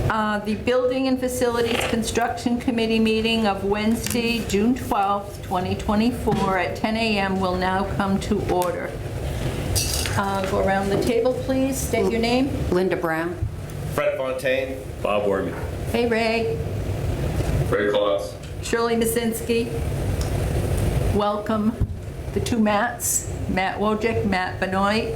The Building and Facilities Construction Committee meeting of Wednesday, June 12th, 2024 at 10 a.m. will now come to order. Go around the table, please. State your name. Linda Brown. Fred Fontaine. Bob Wormy. Hey, Ray. Ray Claus. Shirley Masinski. Welcome the two Matts, Matt Wojcik, Matt Benoit.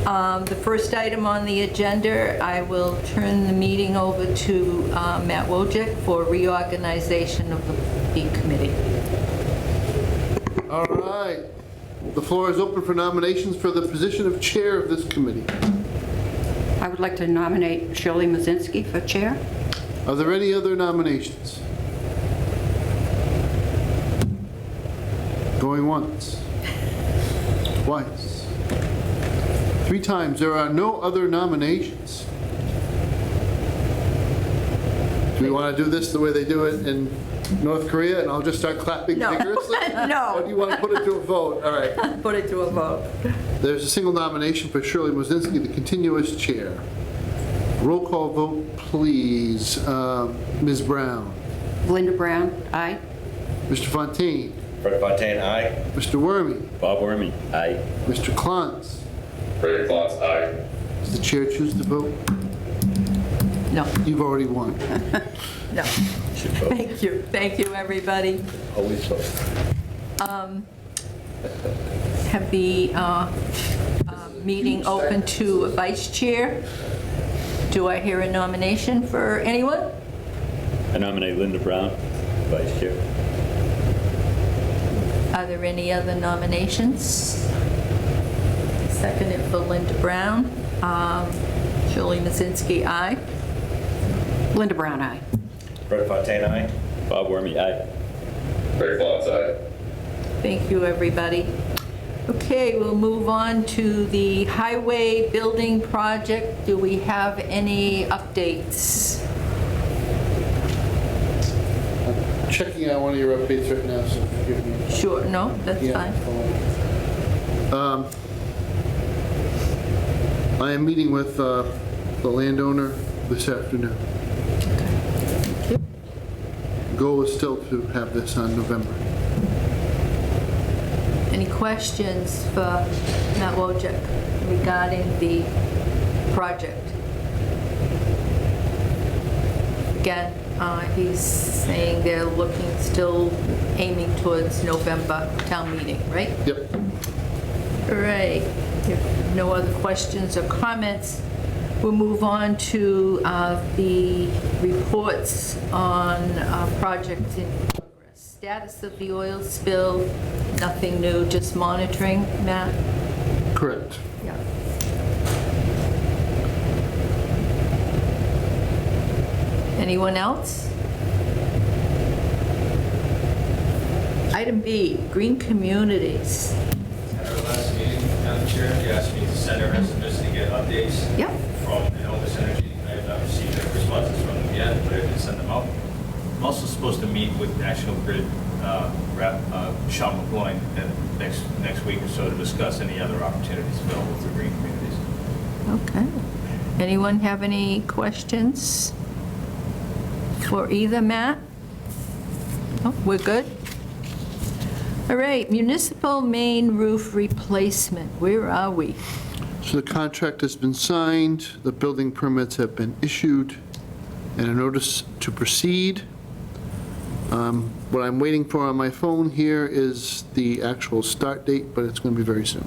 The first item on the agenda, I will turn the meeting over to Matt Wojcik for reorganization of the committee. All right. The floor is open for nominations for the position of chair of this committee. I would like to nominate Shirley Masinski for chair. Are there any other nominations? Going once. Twice. 3 times. There are no other nominations. Do we want to do this the way they do it in North Korea, and I'll just start clapping No. vigorously? No. Or do you want to put it to a vote? All right. Put it to a vote. There's a single nomination for Shirley Masinski, the continuous chair. Roll call vote, please. Ms. Brown. Linda Brown, aye. Mr. Fontaine. Fred Fontaine, aye. Mr. Wormy. Bob Wormy. Aye. Mr. Clance. Ray Claus, aye. Does the chair choose to vote? No, You've already won. no. Should vote. Thank you. Thank you, everybody. Always vote. Have the meeting open to a vice chair. Do I hear a nomination for anyone? I nominate Linda Brown, Vice Chair. Are there any other nominations? Seconded for Linda Brown. Shirley Masinski, aye. Linda Brown, aye. Fred Fontaine, aye. Bob Wormy. Aye. Ray Claus, aye. Thank you, everybody. Okay, we'll move on to the highway building project. Do we have any updates? I'm checking out one of your updates right now, so forgive me. Sure, no, that's Yeah, fine. I am meeting with the landowner this afternoon. Thank you. Goal is still to have this on November. Any questions for Matt Wojcik regarding the project? Again, he's saying they're looking, still aiming towards November town meeting, right? Yep. All right. If no other questions or comments, we'll move on to the reports on projects in progress. Status of the oil spill, nothing new, just monitoring, Matt? Correct. Yeah. Anyone else? Item B, green communities. At our last meeting, Madam Chair, you asked me to send our estimates to get updates Yep. from Elvis Energy. I have not received any responses from them yet, but I did send them out. I'm also supposed to meet with National Grid rep Sean McGloin next week or so to discuss any other opportunities available through green communities. Okay. Anyone have any questions for either Matt? Oh, we're good? All right, municipal main roof replacement, where are we? So the contract has been signed, the building permits have been issued, and a notice to proceed. What I'm waiting for on my phone here is the actual start date, but it's going to be very soon.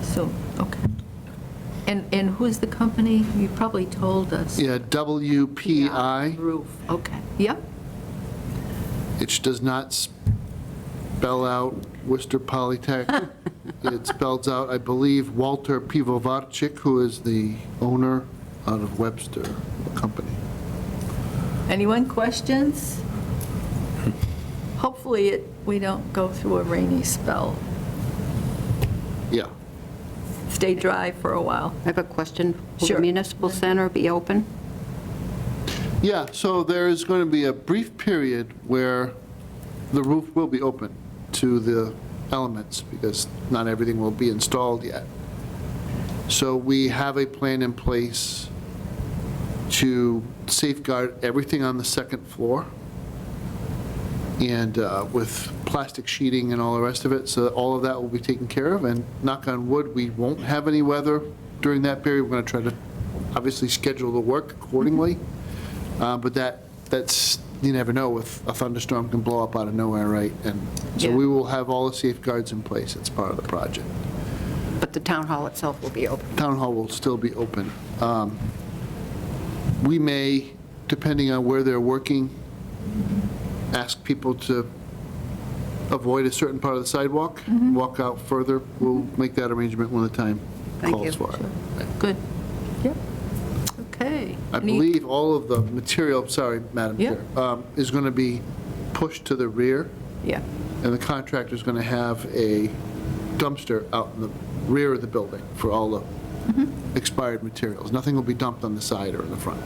So, okay. And who's the company? You probably told us. Yeah, WPI, Roof, okay, yep. which does not spell out Worcester Polytech. It spells out, I believe, Walter Pivovarczyk, who is the owner out of Webster Company. Anyone questions? Hopefully we don't go through a rainy spell. Yeah. Stay dry for a while. I have a question. Will Sure. the municipal center be open? Yeah, so there is going to be a brief period where the roof will be open to the elements because not everything will be installed yet. So we have a plan in place to safeguard everything on the second floor, and with plastic sheeting and all the rest of it, so all of that will be taken care of, and knock on wood, we won't have any weather during that period. We're going to try to obviously schedule the work accordingly, but that's, you never know, with a thunderstorm can blow up out of nowhere, right? And so Yeah. we will have all the safeguards in place. It's part of the project. But the town hall itself will be open. Town hall will still be open. We may, depending on where they're working, ask people to avoid a certain part of the sidewalk, walk out further. We'll make that arrangement when the time Thank you. calls for it. Good. Yep. Okay. I believe all of the material, sorry, Madam Yeah. Chair, is going to be pushed to the rear, Yeah. and the contractor's going to have a dumpster out in the rear of the building for all the expired materials. Nothing will be dumped on the side or in the front.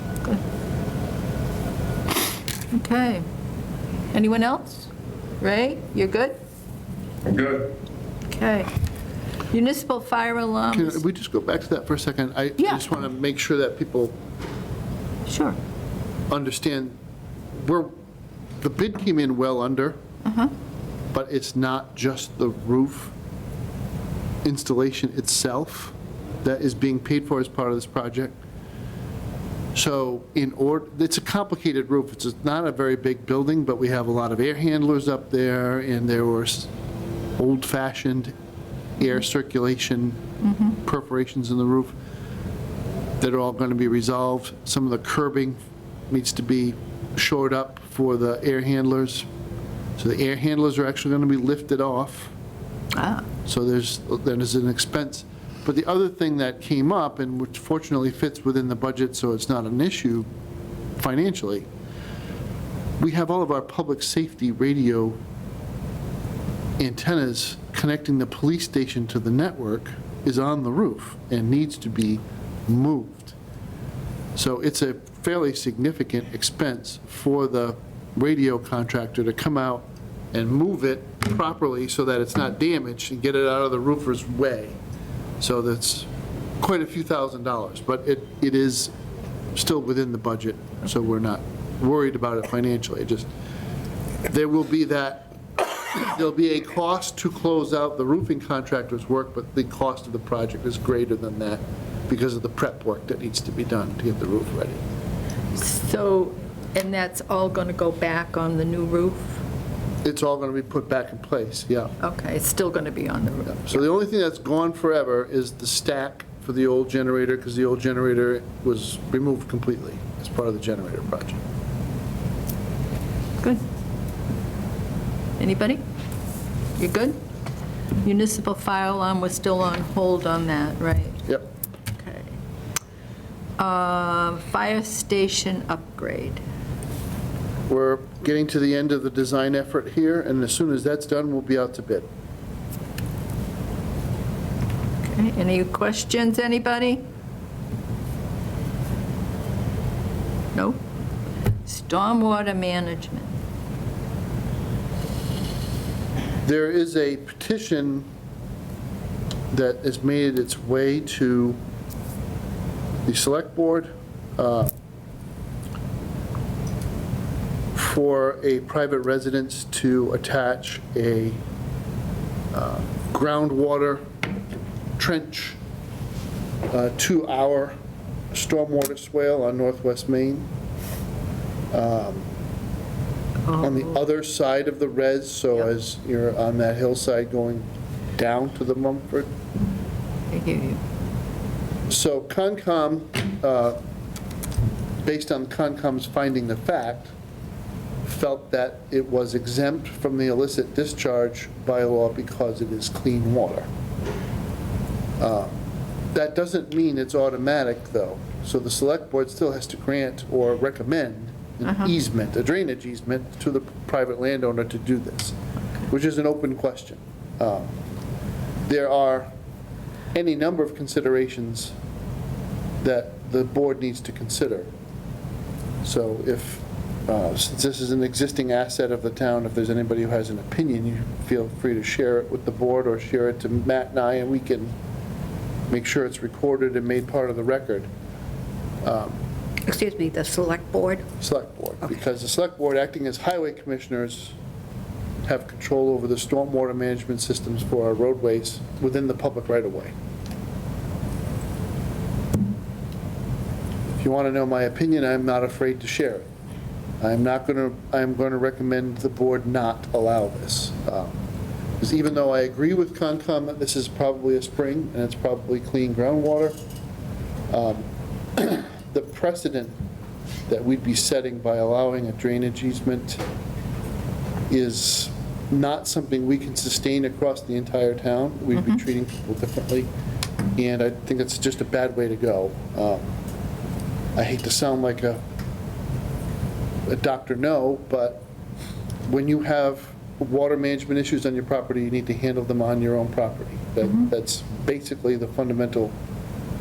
Okay. Anyone else? Ray, you're good? I'm good. Okay. Municipal fire Can alarms. we just go back to that for a second? I Yeah. just want to make sure that people Sure. understand, the bid came in well under, but it's not just the roof installation itself that is being paid for as part of this project. So it's a complicated roof. It's not a very big building, but we have a lot of air handlers up there, and there were old-fashioned air circulation perforations in the roof that are all going to be resolved. Some of the curbing needs to be shored up for the air handlers. So the air handlers are actually going to be lifted off. So there's an expense. But the other thing that came up, and which fortunately fits within the budget, so it's not an issue financially, we have all of our public safety radio antennas connecting the police station to the network is on the roof and needs to be moved. So it's a fairly significant expense for the radio contractor to come out and move it properly so that it's not damaged and get it out of the roofer's way. So that's quite a few $1,000s, but it is still within the budget, so we're not worried about it financially. It just, there'll be a cost to close out the roofing contractor's work, but the cost of the project is greater than that because of the prep work that needs to be done to get the roof ready. So, and that's all going to go back on the new roof? It's all going to be put back in place, yeah. Okay, it's still going to be on the roof. So the only thing that's gone forever is the stack for the old generator, because the old generator was removed completely as part of the generator project. Good. Anybody? You good? Municipal fire alarm, we're still on hold on that, right? Yep. Okay. Fire station upgrade. We're getting to the end of the design effort here, and as soon as that's done, we'll be out to bid. Okay, any questions, anybody? No? Stormwater management. There is a petition that has made its way to the select board for a private residence to attach a groundwater trench to our stormwater swale on Northwest Main. On the other side of the res, so Yep. as you're on that hillside going down to the Mumford. I hear you. So Concom, based on Concom's finding the fact, felt that it was exempt from the illicit discharge bylaw because it is clean water. That doesn't mean it's automatic, though. So the select board still has to grant or recommend an easement, a drainage easement to the private landowner to do this, which is an open question. There are any number of considerations that the board needs to consider. So if, since this is an existing asset of the town, if there's anybody who has an opinion, you feel free to share it with the board or share it to Matt and I, and we can make sure it's recorded and made part of the record. Excuse me, the select board? Select Board, Okay. because the Select Board, acting as highway commissioners, have control over the stormwater management systems for our roadways within the public right-of-way. If you want to know my opinion, I'm not afraid to share it. I'm going to recommend the board not allow this. Because even though I agree with Concom that this is probably a spring and it's probably clean groundwater, the precedent that we'd be setting by allowing a drainage easement is not something we can sustain across the entire town. We'd be treating people differently, and I think it's just a bad way to go. I hate to sound like a Dr. No, but when you have water management issues on your property, you need to handle them on your own property. That's basically the fundamental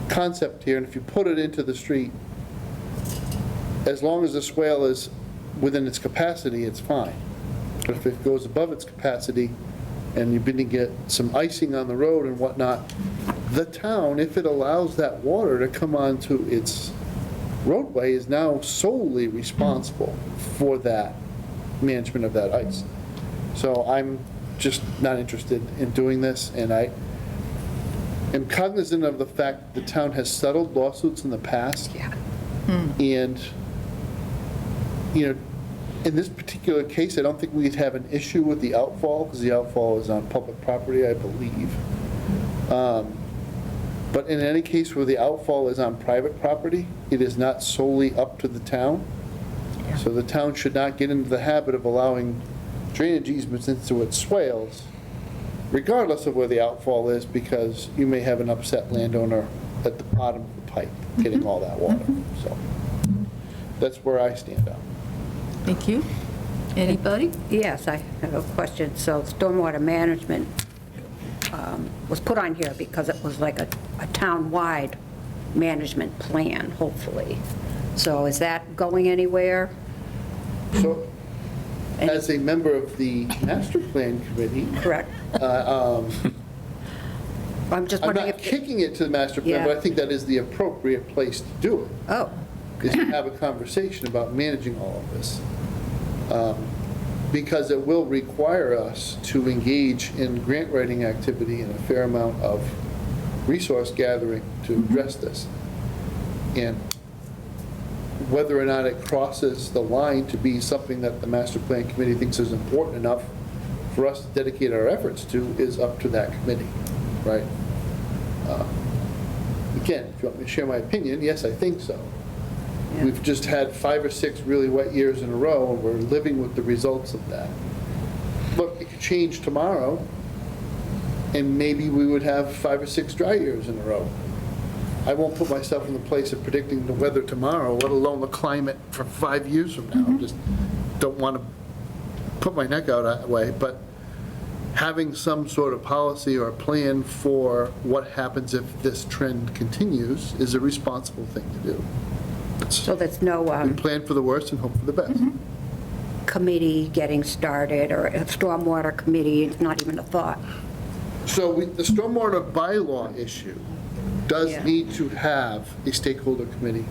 concept here, and if you put it into the street, as long as the swale is within its capacity, it's fine. But if it goes above its capacity and you're going to get some icing on the road and whatnot, the town, if it allows that water to come onto its roadway, is now solely responsible for that management of that ice. So I'm just not interested in doing this, and I am cognizant of the fact that the town has settled lawsuits in the past. Yeah. And, you know, in this particular case, I don't think we'd have an issue with the outfall, because the outfall is on public property, I believe. But in any case where the outfall is on private property, it is not solely up to the town. So the town should not get into the habit of allowing drainage easements into its swales, regardless of where the outfall is, because you may have an upset landowner at the bottom of the pipe getting all that water. So that's where I stand on. Thank you. Anybody? Yes, I have a question. So stormwater management was put on here because it was like a town-wide management plan, hopefully. So is that going anywhere? So, as a member of the master plan committee, Correct. I'm just I'm wondering not if... kicking it to the master plan, but I Yeah. think that is the appropriate place to do it, Oh, is to have a conversation about managing all of this. Because it will require us to engage in grant writing activity and a fair amount of resource gathering to address this. And whether or not it crosses the line to be something that the master plan committee thinks is important enough for us to dedicate our efforts to is up to that committee, right? Again, if you want me to share my opinion, yes, I think so. Yeah. We've just had 5 or 6 really wet years in a row, and we're living with the results of that. Look, it could change tomorrow, and maybe we would have 5 or 6 dry years in a row. I won't put myself in the place of predicting the weather tomorrow, let alone the climate for 5 years from now. I just don't want to put my neck out that way, but having some sort of policy or plan for what happens if this trend continues is a responsible thing to do. so there's no We plan for the worst and hope for the best. committee getting started, or a stormwater committee, it's not even a thought? So the stormwater bylaw issue does Yeah. need to have a stakeholder committee.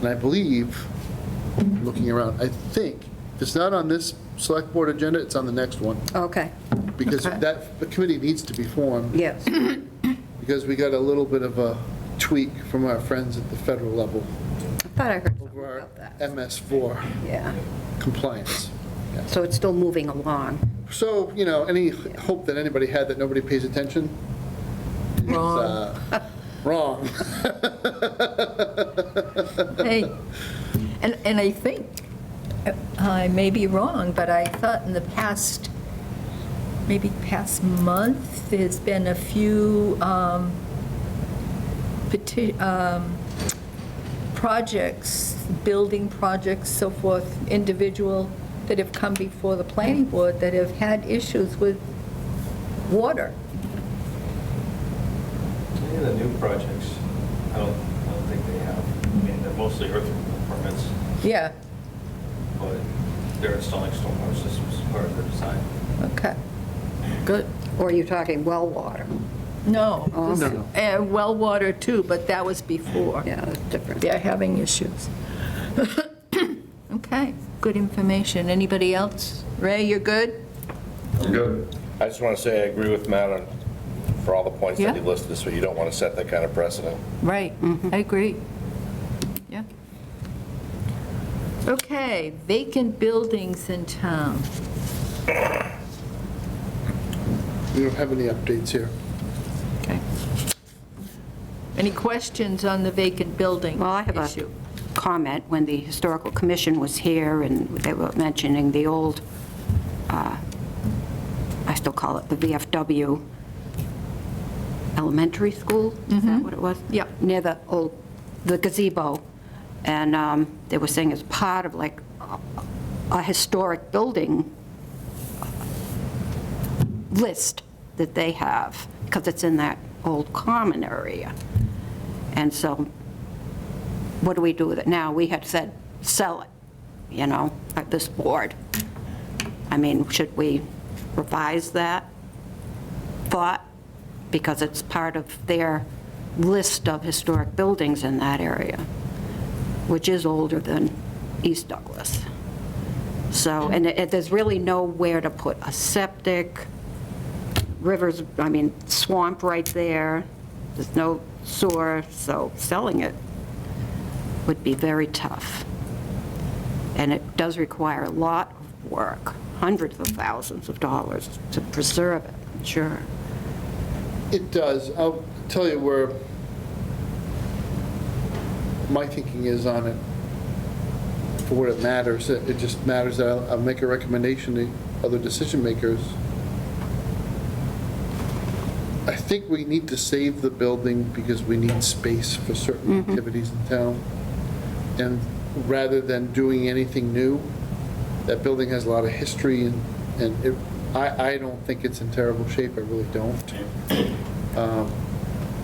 And I believe, looking around, I think, if it's not on this select board agenda, it's on the next one. Okay, Because Okay. the committee needs to be formed, yes. because we got a little bit of a tweak from our friends at the federal level I thought I heard something over our about that. MS4 Yeah, compliance. so it's still moving along. So, you know, any hope that anybody had that nobody pays attention is Wrong. wrong. Hey, and I think, I may be wrong, but I thought in the past, maybe past month, there's been a few projects, building projects, so forth, individual, that have come before the planning board that have had issues with water. Any of the new projects, I don't think they have. I mean, they're mostly earth removal permits, Yeah, but they're installing stormwater systems as part of their design. okay, good. Or you're talking well water? No. Oh, No, no. And well water too, but that was before. Yeah, that's different. They're having issues. Okay, good information. Anybody else? Ray, you're good? I'm good. I just want to say I agree with Matt on, for all the points that he Yeah. listed, so you don't want to set that kind of precedent. Right, I agree. Yeah. Okay, vacant buildings in town. We don't have any updates here. Okay. Any questions on the vacant building Well, I have a issue? comment. When the Historical Commission was here and they were mentioning the old, I still call it the VFW Elementary School, is that what it was? Yep. Near the gazebo. And they were saying it's part of like a historic building list that they have, because it's in that old common area. And so what do we do with it now? We had said, sell it, at this board. I mean, should we revise that thought? Because it's part of their list of historic buildings in that area, which is older than East Douglas. So, and there's really nowhere to put a septic, rivers, swamp right there, there's no sewer, so selling it would be very tough. And it does require a lot of work, hundreds of thousands of dollars to preserve it, I'm sure. It does. I'll tell you where my thinking is on it, for what it matters. It just matters that I'll make a recommendation to other decision makers. I think we need to save the building because we need space for certain activities in town. And rather than doing anything new, that building has a lot of history, and I don't think it's in terrible shape, I really don't.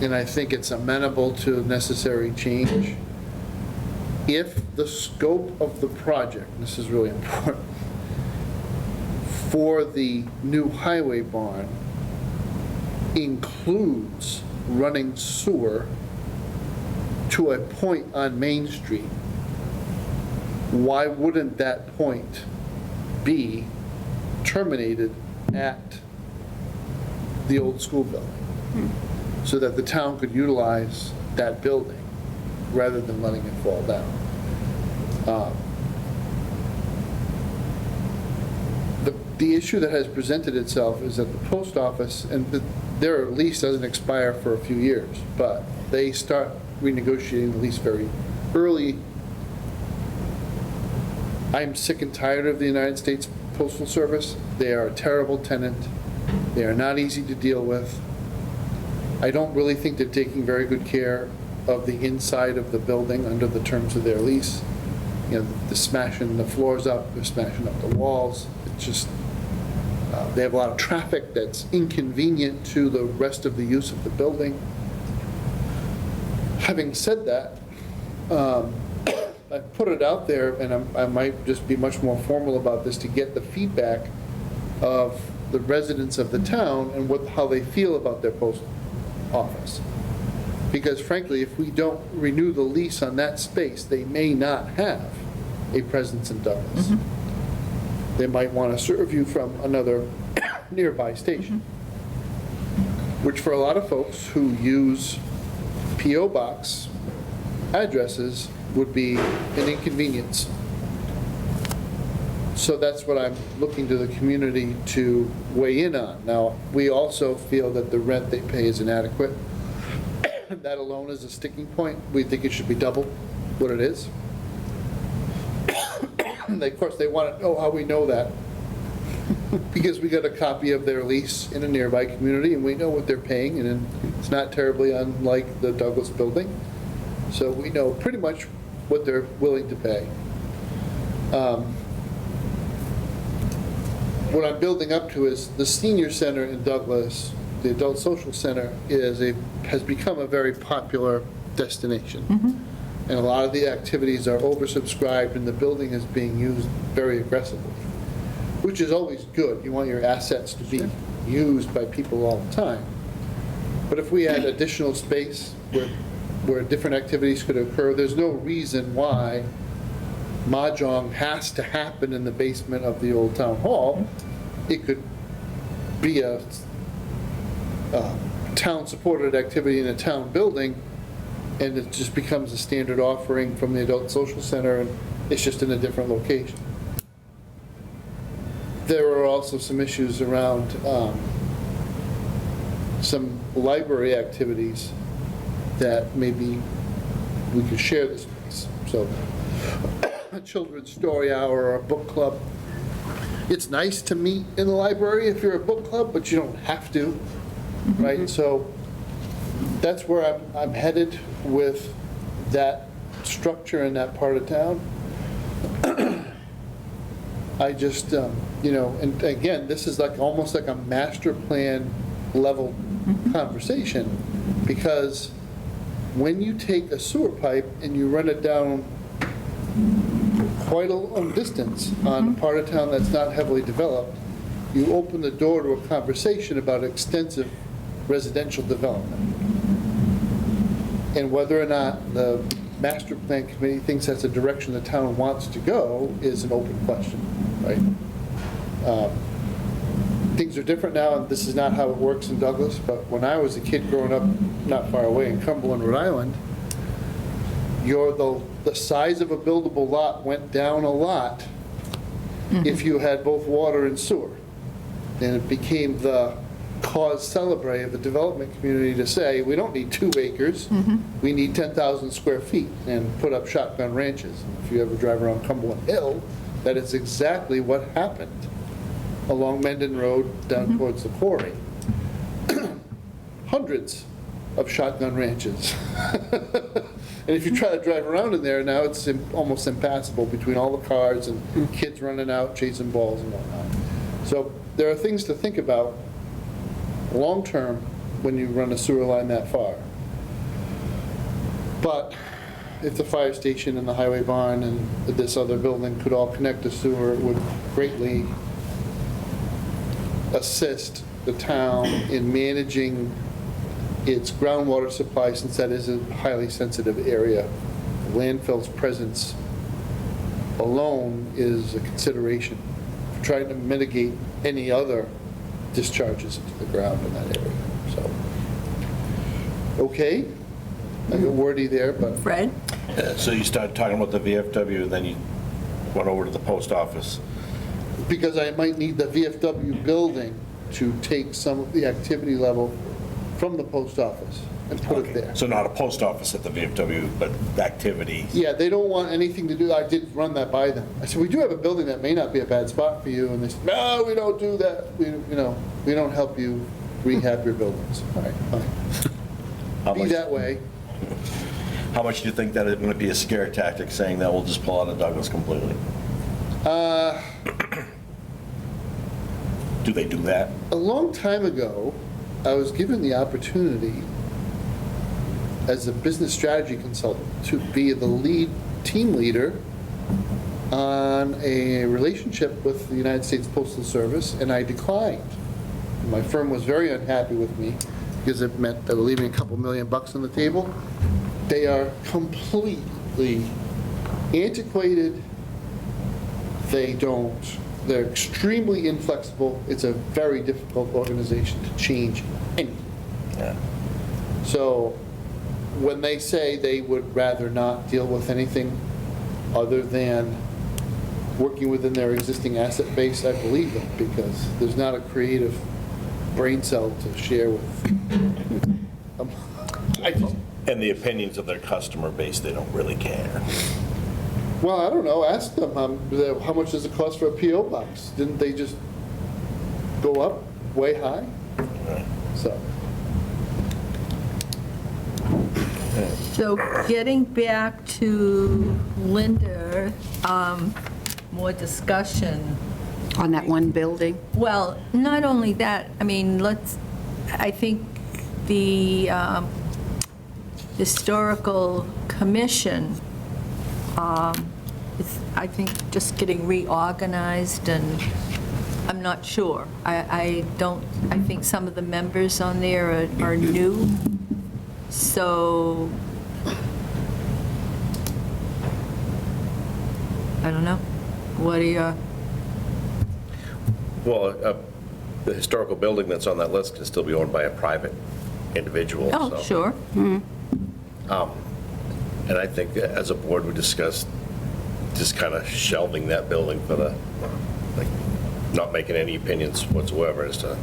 And I think it's amenable to necessary change. If the scope of the project, this is really important, for the new highway barn includes running sewer to a point on Main Street, why wouldn't that point be terminated at the old school building? So that the town could utilize that building rather than letting it fall down. The issue that has presented itself is that the post office, and their lease doesn't expire for a few years, but they start renegotiating the lease very early. I'm sick and tired of the United States Postal Service. They are a terrible tenant. They are not easy to deal with. I don't really think they're taking very good care of the inside of the building under the terms of their lease. They're smashing the floors up, they're smashing up the walls. It's just, they have a lot of traffic that's inconvenient to the rest of the use of the building. Having said that, I put it out there, and I might just be much more formal about this to get the feedback of the residents of the town and how they feel about their post office. Because frankly, if we don't renew the lease on that space, they may not have a presence in Douglas. They might want to serve you from another nearby station, which for a lot of folks who use P.O. Box addresses would be an inconvenience. So that's what I'm looking to the community to weigh in on. Now, we also feel that the rent they pay is inadequate. That alone is a sticking point. We think it should be double what it is. Of course, they want to know how we know that. Because we got a copy of their lease in a nearby community, and we know what they're paying, and it's not terribly unlike the Douglas building. So we know pretty much what they're willing to pay. What I'm building up to is the senior center in Douglas, the adult social center, has become a very popular destination. And a lot of the activities are oversubscribed, and the building is being used very aggressively, which is always good. You want your assets to be used by people all the time. But if we had additional space where different activities could occur, there's no reason why mahjong has to happen in the basement of the old town hall. It could be a town-supported activity in a town building, and it just becomes a standard offering from the Adult Social Center, and it's just in a different location. There are also some issues around some library activities that maybe we could share the space. So a children's story hour or a book club. It's nice to meet in the library if you're a book club, but you don't have to, right? So that's where I'm headed with that structure in that part of town. I just, and again, this is like, almost like a master plan level conversation, because when you take a sewer pipe and you run it down quite a long distance on a part of town that's not heavily developed, you open the door to a conversation about extensive residential development. And whether or not the master plan committee thinks that's a direction the town wants to go is an open question, right? Things are different now, and this is not how it works in Douglas, but when I was a kid growing up not far away in Cumberland, Rhode Island, the size of a buildable lot went down a lot if you had both water and sewer. And it became the cause célèbre of the development community to say, we don't need 2 acres, we need 10,000 square feet, and put up shotgun ranches. And if you ever drive around Cumberland Hill, that is exactly what happened along Mendon Road down towards the quarry. Hundreds of shotgun ranches. And if you try to drive around in there now, it's almost impassable between all the cars and kids running out, chasing balls and whatnot. So there are things to think about long-term when you run a sewer line that far. But if the fire station and the highway barn and this other building could all connect to sewer, it would greatly assist the town in managing its groundwater supply, since that is a highly sensitive area. Landfill's presence alone is a consideration for trying to mitigate any other discharges into the ground in that area. So, okay, I got wordy there, but Fred? So you started talking about the VFW, and then you went over to the post office. because I might need the VFW building to take some of the activity level from the post office and put it there. So not a post office at the VFW, but activity. Yeah, they don't want anything to do, I did run that by them. I said, we do have a building that may not be a bad spot for you, and they said, no, we don't do that. We don't help you rehab your buildings. All right, fine. How Be much- that way. How much do you think that it's going to be a scare tactic, saying that we'll just pull out of Douglas completely? Do they do that? A long time ago, I was given the opportunity as a business strategy consultant to be the lead team leader on a relationship with the United States Postal Service, and I declined. My firm was very unhappy with me because it meant they were leaving a couple $1 million on the table. They are completely antiquated. They're extremely inflexible. It's a very difficult organization to change anything. Yeah. So when they say they would rather not deal with anything other than working within their existing asset base, I believe them, because there's not a creative brain cell to share with. I just, And the opinions of their customer base, they don't really care. well, I don't know, ask them, how much does it cost for a PO box? Didn't they just go up way high? Right. So, So getting back to Linda, more discussion. On that one building? Well, not only that, I mean, I think the Historical Commission is, I think, just getting reorganized, and I'm not sure. I think some of the members on there are new, so I don't know. What are your, Well, the historical building that's on that list can still be owned by a private individual. oh, so- sure. And I think that as a board, we discussed just kind of shelving that building for the, like, not making any opinions whatsoever as to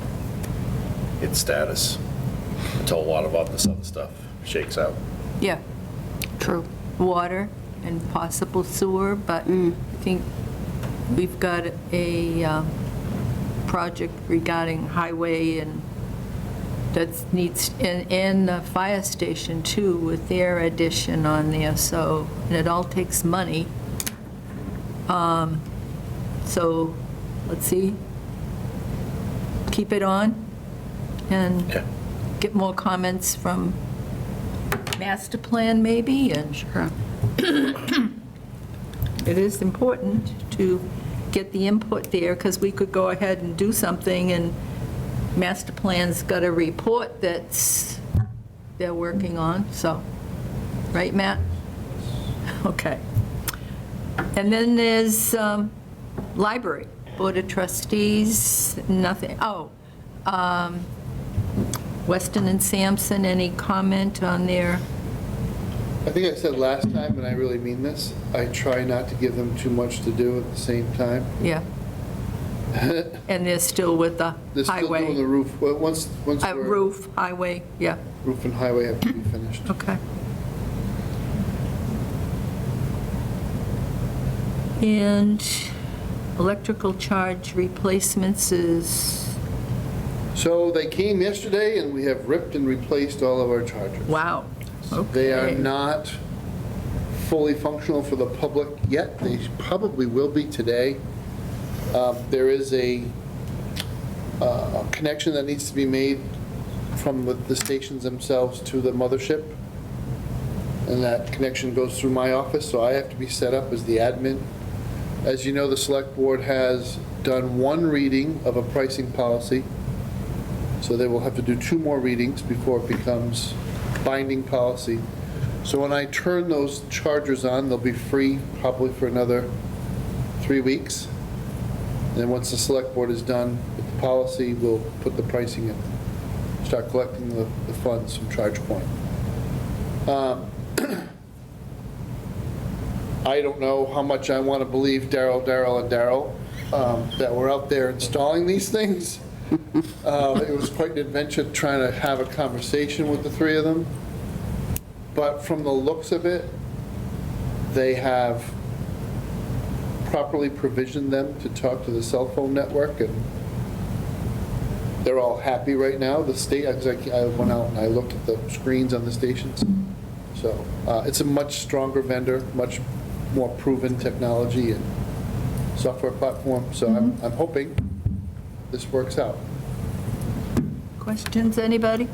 its status until a lot of this other stuff shakes out. Yeah, True. water and possible sewer, but I think we've got a project regarding highway and that needs, and the fire station too, with their addition on there, so, and it all takes money. So, let's see, keep it on and Yeah. get more comments from master plan maybe, and Sure. it is important to get the input there, because we could go ahead and do something, and master plan's got a report that's, they're working on, so, right, Matt? Okay. And then there's library, Board of Trustees, nothing, Weston and Sampson, any comment on their, I think I said last time, and I really mean this, I try not to give them too much to do at the same time. yeah? And they're still with the They're still doing the highway? roof, well, once we're... Roof, highway, yeah, Roof and highway have to be finished. okay. And electrical charge replacements is, So they came yesterday, and we have ripped and replaced all of our chargers. wow, They are okay. not fully functional for the public yet. They probably will be today. There is a connection that needs to be made from the stations themselves to the mothership. And that connection goes through my office, so I have to be set up as the admin. As you know, the select board has done one reading of a pricing policy. So they will have to do 2 more readings before it becomes binding policy. So when I turn those chargers on, they'll be free probably for another 3 weeks. And then once the select board is done with the policy, we'll put the pricing in, start collecting the funds from ChargePoint. I don't know how much I want to believe Daryl, that we're out there installing these things. It was quite an adventure trying to have a conversation with the 3 of them. But from the looks of it, they have properly provisioned them to talk to the cell phone network, and they're all happy right now. The state, I went out and I looked at the screens on the stations. So it's a much stronger vendor, much more proven technology and software platform. So I'm hoping this works out. Questions, anybody?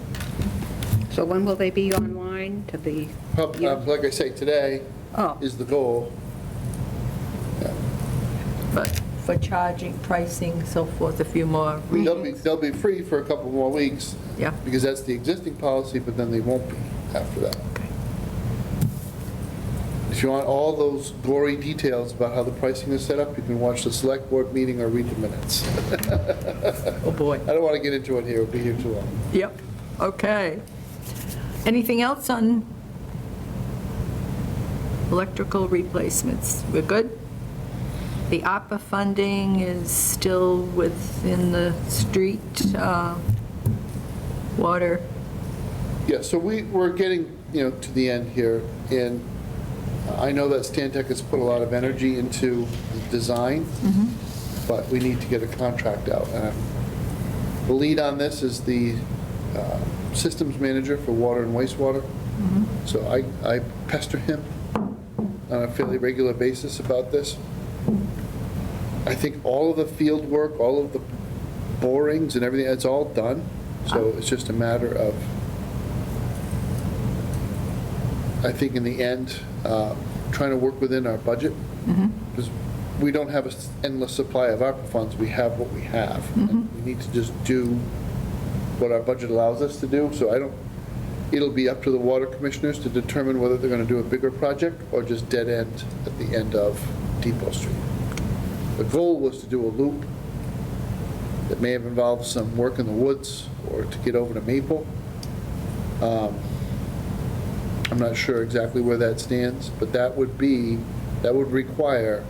So when will they be online to be? Like I say, today Oh. is the goal. But for charging, pricing, so forth, a few more readings? They'll be free for a couple more weeks. Yeah. Because that's the existing policy, but then they won't be after that. Okay. If you want all those gory details about how the pricing is set up, you can watch the select board meeting or read the minutes. Oh, boy. I don't want to get into it here, we'll be here too long. Yep, okay. Anything else on electrical replacements? We're good? The ARPA funding is still within the street, water, Yeah, so we're getting, to the end here, and I know that Stantec has put a lot of energy into the design, but we need to get a contract out. And the lead on this is the systems manager for water and wastewater. So I pester him on a fairly regular basis about this. I think all of the field work, all of the borings and everything, it's all done. So it's just a matter of, I think in the end, trying to work within our budget. Because we don't have an endless supply of ARPA funds, we have what we have. And we need to just do what our budget allows us to do. So it'll be up to the water commissioners to determine whether they're going to do a bigger project or just dead end at the end of Depot Street. The goal was to do a loop that may have involved some work in the woods or to get over to Maple. I'm not sure exactly where that stands, but that would require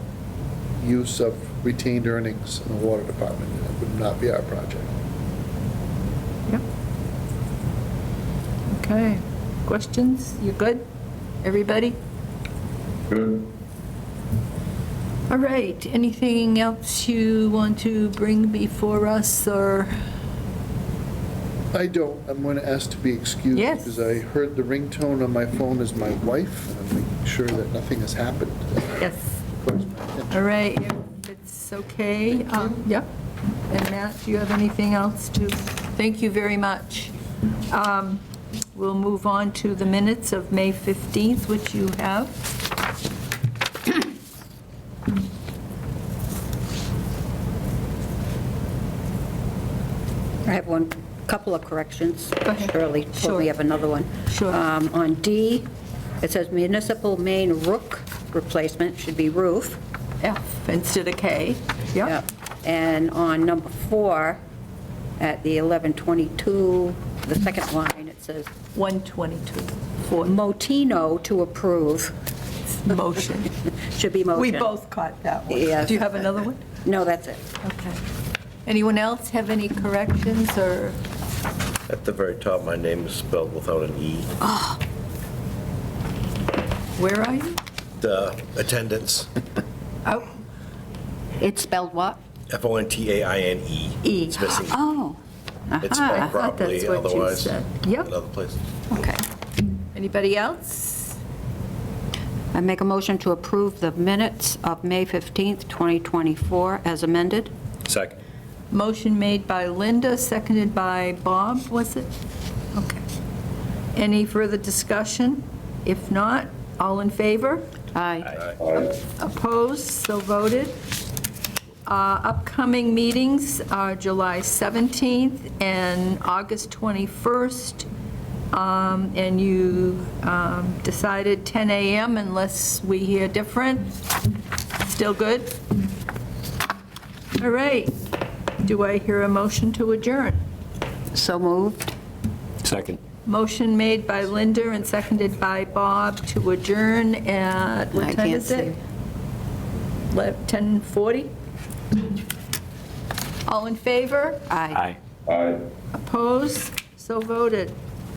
use of retained earnings in the water department. It would not be our project. Yep. Okay. Questions? You good? Everybody? Good. All right. Anything else you want to bring before us, or? I don't. I'm going to ask to be excused. Yes. Because I heard the ringtone on my phone as my wife, and I'm making sure that nothing has happened. Yes. All right. If it's okay. Yep. And Matt, do you have anything else to? Thank you very much. We'll move on to the minutes of May 15th, which you have. I have couple of corrections. Go ahead. Shirley told Sure. me of another one. Sure. On D, it says municipal main roof replacement should be roof. F instead of K. Yep. Yep. And on number 4, at the 1122, the second line, it says 122 for Motino to approve. motion. Should be motion. We both caught that one. Yes. Do you have another one? No, that's it. Okay. Anyone else have any corrections, or? At the very top, my name is spelled without an E. Where are you? The attendance, Oh, It's spelled what? Fontaine. E. It's missing. Oh. It's aha. spelled thought properly, that's what you otherwise, said. Yep. another place. Okay. Anybody else? I make a motion to approve the minutes of May 15th, 2024 as amended. Second. Motion made by Linda, seconded by Bob, was it? Okay. Any further discussion? If not, all in favor? Aye. Aye. Opposed, so voted. Upcoming meetings are July 17th and August 21st. And you decided 10 a.m. unless we hear different. Still good? All right. Do I hear a motion to adjourn? So moved. Second. Motion made by Linda and seconded by Bob to adjourn at, what I time can't is it? 10:40? All in favor? Aye. Aye. Aye. Opposed? So voted.